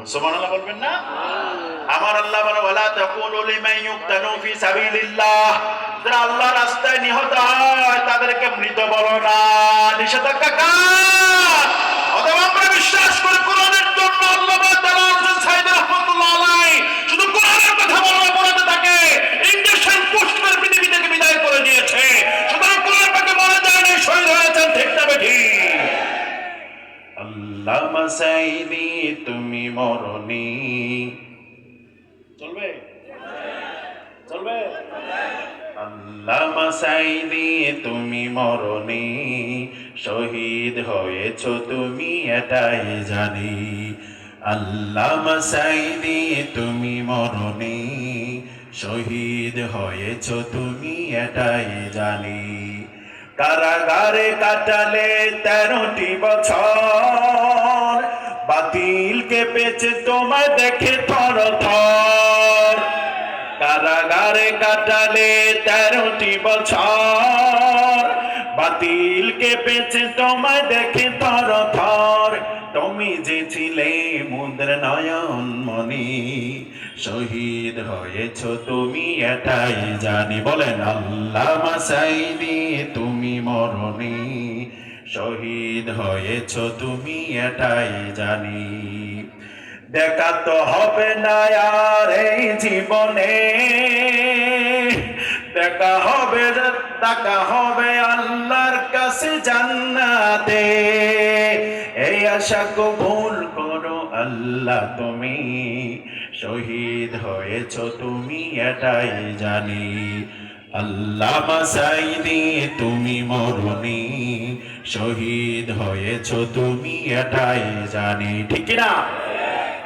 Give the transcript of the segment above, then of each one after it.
সুবহানাল্লাহ বলবেন না? আমার আল্লাহ বলে ওয়ালা তাকুলু লিমান ইউকতালু ফি সাবিলিল্লাহ, যারা আল্লাহর রাস্তায় নিহত হয় তাদেরকে মৃত বলো না। নিষেধাজ্ঞা কার? অথবা আমরা বিশ্বাস করি কোরআনের জন্য আল্লাহ তাআলা সাইয়েদ রাহমাতুল্লাহ আলাইহি শুধু কোরআনের কথা বলতে থাকে। ইঞ্জেকশন পুশ করে পৃথিবী থেকে বিদায় করে দিয়েছে, সুতরাং কোরআন পাকে বলে যায়নি শহীদ হয়েছেন, ঠিক না বেঠিক? আল্লামা সাইদি তুমি মরনি, চলবে চলবে? আল্লামা সাইদি তুমি মরনি, শহীদ হয়েছ তুমি এটাই জানি। আল্লামা সাইদি তুমি মরনি, শহীদ হয়েছ তুমি এটাই জানি। কারাগারে কাটালে 13টি বছর, বাতিলকে পেছে তোমায় দেখে থর থর। কারাগারে কাটালে 13টি বছর, বাতিলকে পেছে তোমায় দেখে থর থর। তুমি যে ছিলে মুদ্র নয়ন মনি, শহীদ হয়েছ তুমি এটাই জানি। বলেন আল্লামা সাইদি তুমি মরনি, শহীদ হয়েছ তুমি এটাই জানি। দেখা তো হবে না আর এই জীবনে, দেখা হবে আল্লাহর কাছে জান্নাতে। এই আশা কবুল করো আল্লাহ তুমি, শহীদ হয়েছ তুমি এটাই জানি। আল্লামা সাইদি তুমি মরনি, শহীদ হয়েছ তুমি এটাই জানি, ঠিক না?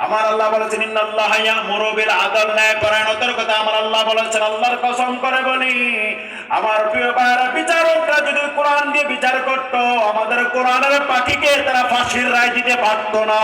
আমার আল্লাহ বলেছেন ইন্নাল্লাহা ইয়া'মুরু বিল আদল, ন্যায় পরায়ণতার কথা আমার আল্লাহ বলেছেন। আল্লাহর কসম করে বলি, আমার প্রিয় ভাইরা, বিচারকরা যদি কোরআন দিয়ে বিচার করত, আমাদের কোরআনের পাখিকে তারা ফাঁসির রায় দিতে পারত না।